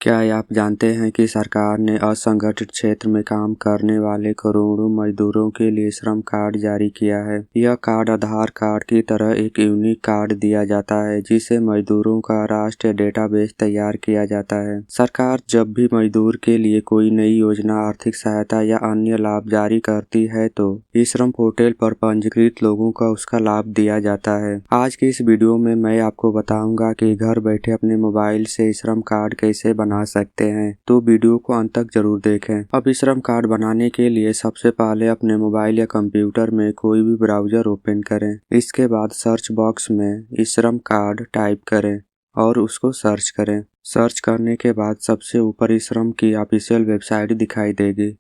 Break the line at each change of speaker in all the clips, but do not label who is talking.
क्या आप जानते हैं कि सरकार ने असंगठित क्षेत्र में काम करने वाले करोड़ों मजदूरों के लिए श्रम कार्ड जारी किया है। यह कार्ड आधार कार्ड की तरह एक यूनिक कार्ड दिया जाता है जिसे मजदूरों का राष्ट्रीय डेटाबेस तैयार किया जाता है। सरकार जब भी मजदूर के लिए कोई नई योजना, आर्थिक सहायता या अन्य लाभ जारी करती है तो इस श्रम पोर्टल पर पंजीकृत लोगों को उसका लाभ दिया जाता है। आज की इस वीडियो में मैं आपको बताऊंगा कि घर बैठे अपने मोबाइल से श्रम कार्ड कैसे बना सकते हैं, तो वीडियो को अंत तक जरूर देखें। अब श्रम कार्ड बनाने के लिए सबसे पहले अपने मोबाइल या कंप्यूटर में कोई भी ब्राउजर ओपन करें। इसके बाद सर्च बॉक्स में श्रम कार्ड टाइप करें और उसको सर्च करें। सर्च करने के बाद सबसे ऊपर श्रम की ऑफिशियल वेबसाइट दिखाई देगी।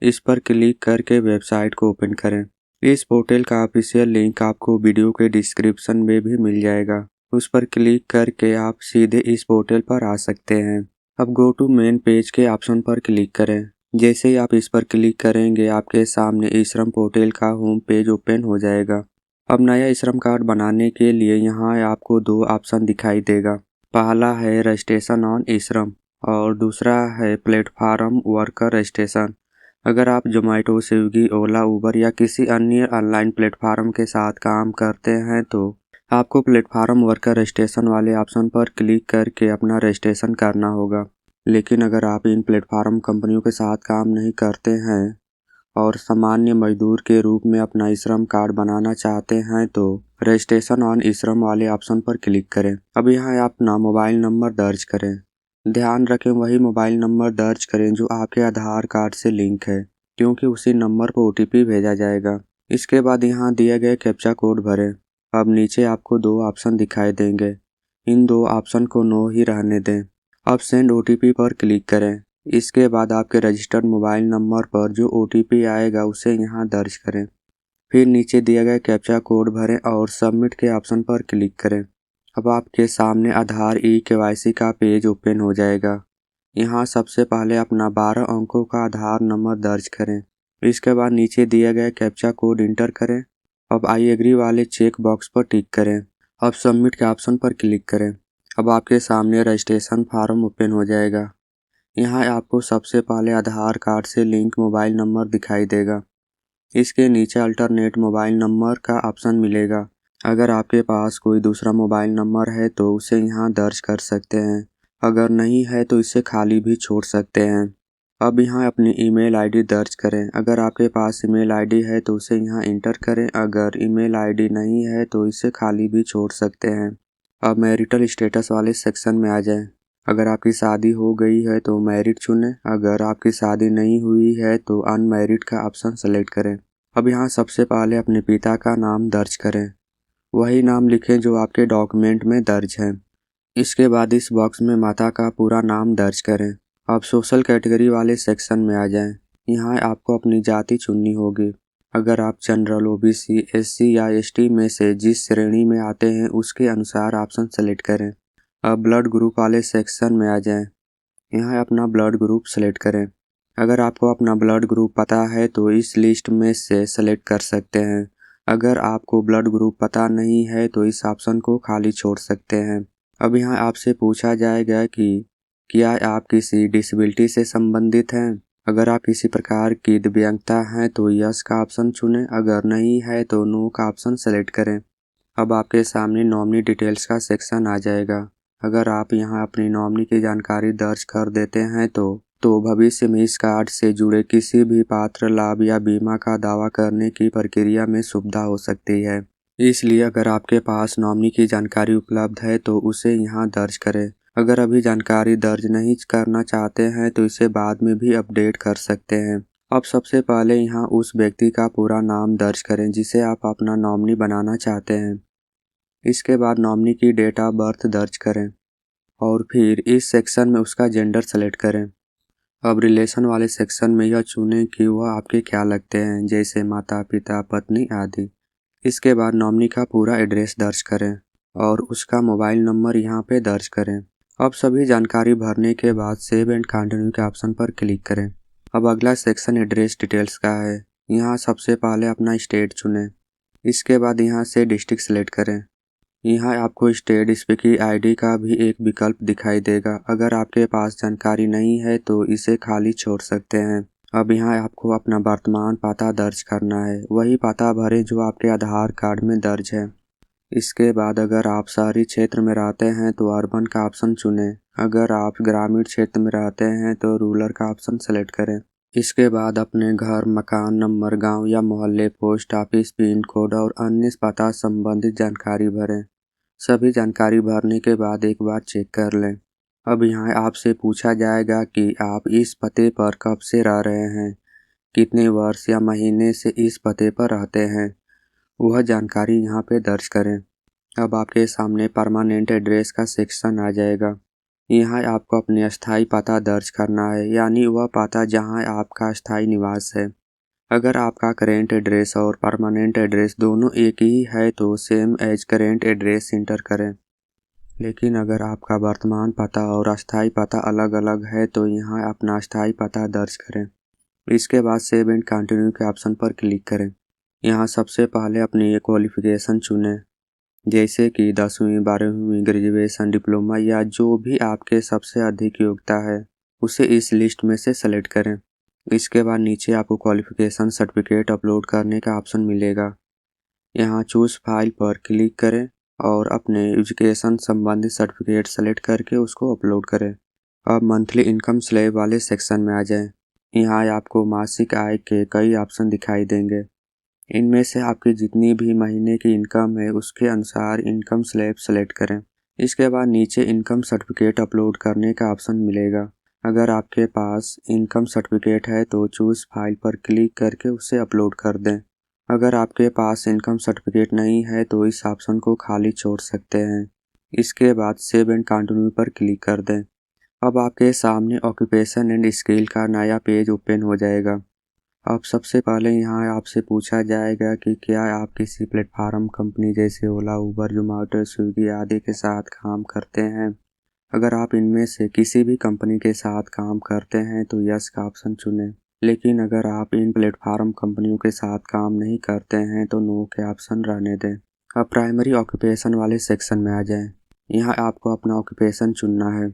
इस पर क्लिक करके वेबसाइट को ओपन करें। इस पोर्टल का ऑफिशियल लिंक आपको वीडियो के डिस्क्रिप्शन में भी मिल जाएगा। उस पर क्लिक करके आप सीधे इस पोर्टल पर आ सकते हैं। अब गो टू मेन पेज के ऑप्शन पर क्लिक करें। जैसे ही आप इस पर क्लिक करेंगे आपके सामने श्रम पोर्टल का होम पेज ओपन हो जाएगा। अब नया श्रम कार्ड बनाने के लिए यहाँ आपको दो ऑप्शन दिखाई देगा। पहला है रजिस्ट्रेशन ऑन श्रम और दूसरा है प्लेटफॉर्म वर्कर रजिस्ट्रेशन। अगर आप जोमेटो, स्विगी, ओला, उबर या किसी अन्य ऑनलाइन प्लेटफॉर्म के साथ काम करते हैं तो आपको प्लेटफॉर्म वर्कर रजिस्ट्रेशन वाले ऑप्शन पर क्लिक करके अपना रजिस्ट्रेशन करना होगा। लेकिन अगर आप इन प्लेटफॉर्म कंपनियों के साथ काम नहीं करते हैं और सामान्य मजदूर के रूप में अपना श्रम कार्ड बनाना चाहते हैं तो रजिस्ट्रेशन ऑन श्रम वाले ऑप्शन पर क्लिक करें। अब यहाँ अपना मोबाइल नंबर दर्ज करें। ध्यान रखें वही मोबाइल नंबर दर्ज करें जो आपके आधार कार्ड से लिंक है, क्योंकि उसी नंबर पर OTP भेजा जाएगा। इसके बाद यहाँ दिए गए कैप्चा कोड भरें। अब नीचे आपको दो ऑप्शन दिखाई देंगे। इन दो ऑप्शन को नो ही रहने दें। अब सेंड OTP पर क्लिक करें। इसके बाद आपके रजिस्टर्ड मोबाइल नंबर पर जो OTP आएगा उसे यहाँ दर्ज करें। फिर नीचे दिए गए कैप्चा कोड भरें और सबमिट के ऑप्शन पर क्लिक करें। अब आपके सामने आधार KYC का पेज ओपन हो जाएगा। यहाँ सबसे पहले अपना 12 अंकों का आधार नंबर दर्ज करें। इसके बाद नीचे दिए गए कैप्चा कोड इंटर करें। अब आई एग्री वाले चेक बॉक्स पर टिक करें। अब सबमिट के ऑप्शन पर क्लिक करें। अब आपके सामने रजिस्ट्रेशन फॉर्म ओपन हो जाएगा। यहाँ आपको सबसे पहले आधार कार्ड से लिंक मोबाइल नंबर दिखाई देगा। इसके नीचे अल्टरनेट मोबाइल नंबर का ऑप्शन मिलेगा। अगर आपके पास कोई दूसरा मोबाइल नंबर है तो उसे यहाँ दर्ज कर सकते हैं। अगर नहीं है तो इसे खाली भी छोड़ सकते हैं। अब यहाँ अपनी ईमेल आईडी दर्ज करें। अगर आपके पास ईमेल आईडी है तो उसे यहाँ इंटर करें। अगर ईमेल आईडी नहीं है तो इसे खाली भी छोड़ सकते हैं। अब मैरिटल स्टेटस वाले सेक्शन में आ जाएं। अगर आपकी शादी हो गई है तो मैरिड चुनें। अगर आपकी शादी नहीं हुई है तो अनमैरिड का ऑप्शन सेलेक्ट करें। अब यहाँ सबसे पहले अपने पिता का नाम दर्ज करें। वही नाम लिखें जो आपके डॉक्यूमेंट में दर्ज है। इसके बाद इस बॉक्स में माता का पूरा नाम दर्ज करें। अब सोशल कैटेगरी वाले सेक्शन में आ जाएं। यहाँ आपको अपनी जाति चुननी होगी। अगर आप जनरल, OBC, SC या ST में से जिस श्रेणी में आते हैं उसके अनुसार ऑप्शन सेलेक्ट करें। अब ब्लड ग्रुप वाले सेक्शन में आ जाएं। यहाँ अपना ब्लड ग्रुप सेलेक्ट करें। अगर आपको अपना ब्लड ग्रुप पता है तो इस लिस्ट में से सेलेक्ट कर सकते हैं। अगर आपको ब्लड ग्रुप पता नहीं है तो इस ऑप्शन को खाली छोड़ सकते हैं। अब यहाँ आपसे पूछा जाएगा कि क्या आप किसी डिसेबिलिटी से संबंधित हैं। अगर आप किसी प्रकार की दिव्यांगता है तो यस का ऑप्शन चुनें। अगर नहीं है तो नो का ऑप्शन सेलेक्ट करें। अब आपके सामने नॉमिनी डिटेल्स का सेक्शन आ जाएगा। अगर आप यहाँ अपनी नॉमिनी की जानकारी दर्ज कर देते हैं तो भविष्य में इस कार्ड से जुड़े किसी भी पात्र लाभ या बीमा का दावा करने की प्रक्रिया में सुविधा हो सकती है। इसलिए अगर आपके पास नॉमिनी की जानकारी उपलब्ध है तो उसे यहाँ दर्ज करें। अगर अभी जानकारी दर्ज नहीं करना चाहते हैं तो इसे बाद में भी अपडेट कर सकते हैं। अब सबसे पहले यहाँ उस व्यक्ति का पूरा नाम दर्ज करें जिसे आप अपना नॉमिनी बनाना चाहते हैं। इसके बाद नॉमिनी की डेट ऑफ बर्थ दर्ज करें और फिर इस सेक्शन में उसका जेंडर सेलेक्ट करें। अब रिलेशन वाले सेक्शन में यह चुनें कि वह आपके क्या लगते हैं, जैसे माता, पिता, पत्नी आदि। इसके बाद नॉमिनी का पूरा एड्रेस दर्ज करें और उसका मोबाइल नंबर यहाँ पे दर्ज करें। अब सभी जानकारी भरने के बाद सेव एंड कंटिन्यू के ऑप्शन पर क्लिक करें। अब अगला सेक्शन एड्रेस डिटेल्स का है। यहाँ सबसे पहले अपना स्टेट चुनें। इसके बाद यहाँ से डिस्ट्रिक्ट सेलेक्ट करें। यहाँ आपको स्टेट स्पीकिंग आईडी का भी एक विकल्प दिखाई देगा। अगर आपके पास जानकारी नहीं है तो इसे खाली छोड़ सकते हैं। अब यहाँ आपको अपना वर्तमान पता दर्ज करना है। वही पता भरें जो आपके आधार कार्ड में दर्ज है। इसके बाद अगर आप शहरी क्षेत्र में रहते हैं तो अर्बन का ऑप्शन चुनें। अगर आप ग्रामीण क्षेत्र में रहते हैं तो रूरल का ऑप्शन सेलेक्ट करें। इसके बाद अपने घर, मकान नंबर, गांव या मोहल्ले, पोस्ट ऑफिस, पिन कोड और अन्य पता संबंधित जानकारी भरें। सभी जानकारी भरने के बाद एक बार चेक कर लें। अब यहाँ आपसे पूछा जाएगा कि आप इस पते पर कब से रह रहे हैं, कितने वर्ष या महीने से इस पते पर रहते हैं, वह जानकारी यहाँ पे दर्ज करें। अब आपके सामने परमानेंट एड्रेस का सेक्शन आ जाएगा। यहाँ आपको अपने अस्थायी पता दर्ज करना है, यानी वह पता जहाँ आपका अस्थायी निवास है। अगर आपका करेंट एड्रेस और परमानेंट एड्रेस दोनों एक ही है तो same as current address enter करें। लेकिन अगर आपका वर्तमान पता और अस्थायी पता अलग अलग है तो यहाँ अपना अस्थायी पता दर्ज करें। इसके बाद सेव एंड कंटिन्यू के ऑप्शन पर क्लिक करें। यहाँ सबसे पहले अपनी क्वालिफिकेशन चुनें, जैसे कि 10वीं, 12वीं, ग्रेजुएशन, डिप्लोमा या जो भी आपके सबसे अधिक योग्यता है उसे इस लिस्ट में से सेलेक्ट करें। इसके बाद नीचे आपको क्वालिफिकेशन सर्टिफिकेट अपलोड करने का ऑप्शन मिलेगा। यहाँ चूज फाइल पर क्लिक करें और अपने एजुकेशन संबंधित सर्टिफिकेट सेलेक्ट करके उसको अपलोड करें। अब मंथली इनकम स्लैब वाले सेक्शन में आ जाएं। यहाँ आपको मासिक आय के कई ऑप्शन दिखाई देंगे। इनमें से आपकी जितनी भी महीने की इनकम है उसके अनुसार इनकम स्लैब सेलेक्ट करें। इसके बाद नीचे इनकम सर्टिफिकेट अपलोड करने का ऑप्शन मिलेगा। अगर आपके पास इनकम सर्टिफिकेट है तो चूज फाइल पर क्लिक करके उसे अपलोड कर दें। अगर आपके पास इनकम सर्टिफिकेट नहीं है तो इस ऑप्शन को खाली छोड़ सकते हैं। इसके बाद सेव एंड कंटिन्यू पर क्लिक कर दें। अब आपके सामने ऑक्यूपेशन एंड स्किल का नया पेज ओपन हो जाएगा। अब सबसे पहले यहाँ आपसे पूछा जाएगा कि क्या आप किसी प्लेटफॉर्म कंपनी जैसे ओला, उबर, जोमेटो, स्विगी आदि के साथ काम करते हैं। अगर आप इनमें से किसी भी कंपनी के साथ काम करते हैं तो यस का ऑप्शन चुनें। लेकिन अगर आप इन प्लेटफॉर्म कंपनियों के साथ काम नहीं करते हैं तो नो के ऑप्शन रहने दें। अब प्राइमरी ऑक्यूपेशन वाले सेक्शन में आ जाएं। यहाँ आपको अपना ऑक्यूपेशन चुनना है।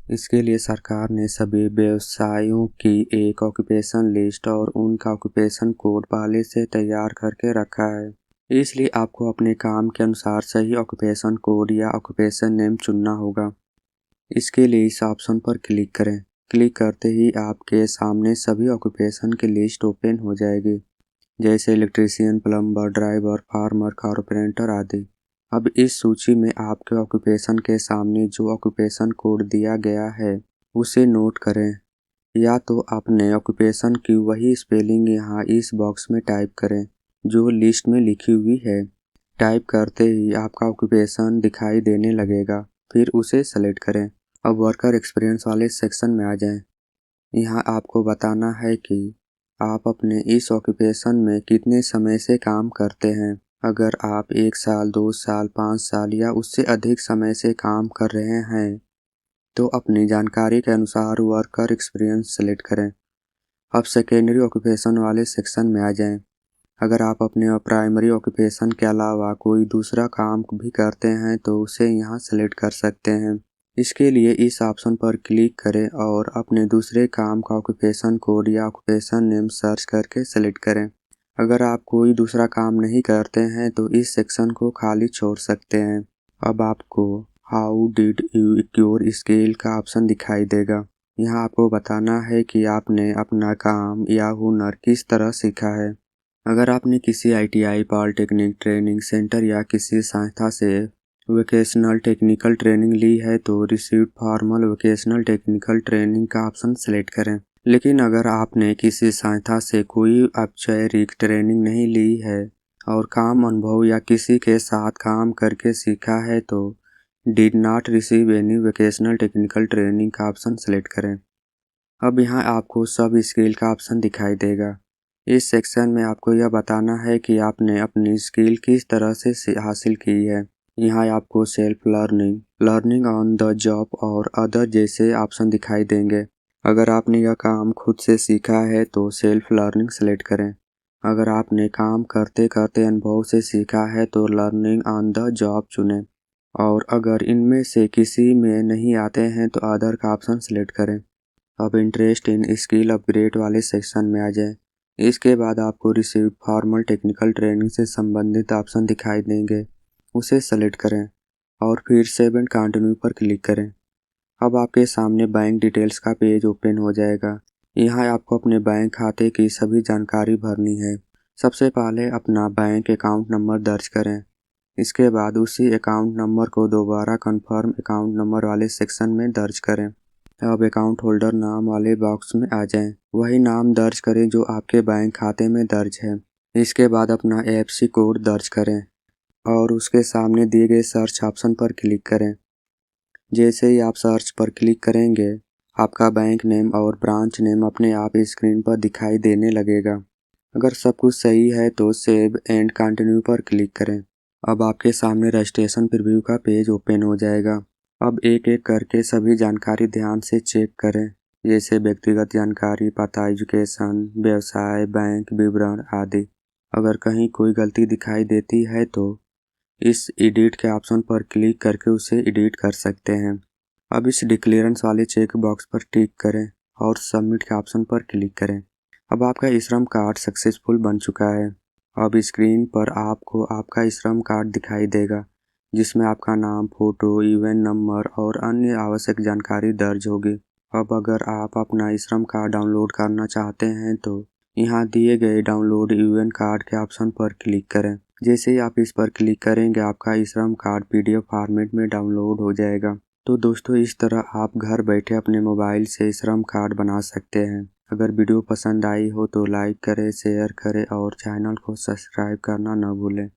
इसके लिए सरकार ने सभी व्यवसायों की एक ऑक्यूपेशन लिस्ट और उनका ऑक्यूपेशन कोड पहले से तैयार करके रखा है। इसलिए आपको अपने काम के अनुसार सही ऑक्यूपेशन कोड या ऑक्यूपेशन नेम चुनना होगा। इसके लिए इस ऑप्शन पर क्लिक करें। क्लिक करते ही आपके सामने सभी ऑक्यूपेशन की लिस्ट ओपन हो जाएगी, जैसे electrician, plumber, driver, farmer, carpenter आदि। अब इस सूची में आपके ऑक्यूपेशन के सामने जो ऑक्यूपेशन कोड दिया गया है उसे नोट करें, या तो अपने ऑक्यूपेशन की वही स्पेलिंग यहाँ इस बॉक्स में टाइप करें जो लिस्ट में लिखी हुई है। टाइप करते ही आपका ऑक्यूपेशन दिखाई देने लगेगा, फिर उसे सेलेक्ट करें। अब वर्कर एक्सपीरियंस वाले सेक्शन में आ जाएं। यहाँ आपको बताना है कि आप अपने इस ऑक्यूपेशन में कितने समय से काम करते हैं। अगर आप 1 साल, 2 साल, 5 साल या उससे अधिक समय से काम कर रहे हैं तो अपनी जानकारी के अनुसार वर्कर एक्सपीरियंस सेलेक्ट करें। अब सेकेंडरी ऑक्यूपेशन वाले सेक्शन में आ जाएं। अगर आप अपने प्राइमरी ऑक्यूपेशन के अलावा कोई दूसरा काम भी करते हैं तो उसे यहाँ सेलेक्ट कर सकते हैं। इसके लिए इस ऑप्शन पर क्लिक करें और अपने दूसरे काम का ऑक्यूपेशन कोड या ऑक्यूपेशन नेम सर्च करके सेलेक्ट करें। अगर आप कोई दूसरा काम नहीं करते हैं तो इस सेक्शन को खाली छोड़ सकते हैं। अब आपको how did you acquire skill का ऑप्शन दिखाई देगा। यहाँ आपको बताना है कि आपने अपना काम या हुनर किस तरह सीखा है। अगर आपने किसी ITI, पॉलिटेक्निक ट्रेनिंग सेंटर या किसी संस्था से वोकेशनल टेक्निकल ट्रेनिंग ली है तो received formal vocational technical training का ऑप्शन सेलेक्ट करें। लेकिन अगर आपने किसी संस्था से कोई औपचारिक ट्रेनिंग नहीं ली है और काम अनुभव या किसी के साथ काम करके सीखा है तो did not receive any vocational technical training का ऑप्शन सेलेक्ट करें। अब यहाँ आपको सब स्किल का ऑप्शन दिखाई देगा। इस सेक्शन में आपको यह बताना है कि आपने अपनी स्किल किस तरह से हासिल की है। यहाँ आपको self learning, learning on the job और अदर जैसे ऑप्शन दिखाई देंगे। अगर आपने यह काम खुद से सीखा है तो सेल्फ लर्निंग सेलेक्ट करें। अगर आपने काम करते करते अनुभव से सीखा है तो लर्निंग ऑन द जॉब चुनें, और अगर इनमें से किसी में नहीं आते हैं तो अदर का ऑप्शन सेलेक्ट करें। अब इंटरेस्ट इन स्किल अपग्रेड वाले सेक्शन में आ जाएं। इसके बाद आपको रिसीव फॉर्मल टेक्निकल ट्रेनिंग से संबंधित ऑप्शन दिखाई देंगे, उसे सेलेक्ट करें और फिर सेव एंड कंटिन्यू पर क्लिक करें। अब आपके सामने बैंक डिटेल्स का पेज ओपन हो जाएगा। यहाँ आपको अपने बैंक खाते की सभी जानकारी भरनी है। सबसे पहले अपना बैंक अकाउंट नंबर दर्ज करें। इसके बाद उसी अकाउंट नंबर को दोबारा कन्फर्म अकाउंट नंबर वाले सेक्शन में दर्ज करें। अब अकाउंट होल्डर नाम वाले बॉक्स में आ जाएं। वही नाम दर्ज करें जो आपके बैंक खाते में दर्ज है। इसके बाद अपना AFC कोड दर्ज करें और उसके सामने दिए गए सर्च ऑप्शन पर क्लिक करें। जैसे ही आप सर्च पर क्लिक करेंगे, आपका बैंक नेम और ब्रांच नेम अपने आप स्क्रीन पर दिखाई देने लगेगा। अगर सब कुछ सही है तो सेव एंड कंटिन्यू पर क्लिक करें। अब आपके सामने रजिस्ट्रेशन प्रीव्यू का पेज ओपन हो जाएगा। अब एक एक करके सभी जानकारी ध्यान से चेक करें, जैसे व्यक्तिगत जानकारी, पता, एजुकेशन, व्यवसाय, बैंक विवरण आदि। अगर कहीं कोई गलती दिखाई देती है तो इस एडिट के ऑप्शन पर क्लिक करके उसे एडिट कर सकते हैं। अब इस डिक्लेरेंस वाले चेक बॉक्स पर टिक करें और सबमिट के ऑप्शन पर क्लिक करें। अब आपका श्रम कार्ड सक्सेसफुल बन चुका है। अब स्क्रीन पर आपको आपका श्रम कार्ड दिखाई देगा, जिसमें आपका नाम, फोटो, यूएन नंबर और अन्य आवश्यक जानकारी दर्ज होगी। अब अगर आप अपना श्रम कार्ड डाउनलोड करना चाहते हैं तो यहाँ दिए गए डाउनलोड यूएन कार्ड के ऑप्शन पर क्लिक करें। जैसे ही आप इस पर क्लिक करेंगे, आपका श्रम कार्ड PDF फॉर्मेट में डाउनलोड हो जाएगा। तो दोस्तों, इस तरह आप घर बैठे अपने मोबाइल से श्रम कार्ड बना सकते हैं। अगर वीडियो पसंद आई हो तो लाइक करें, शेयर करें और चैनल को सब्सक्राइब करना न भूलें।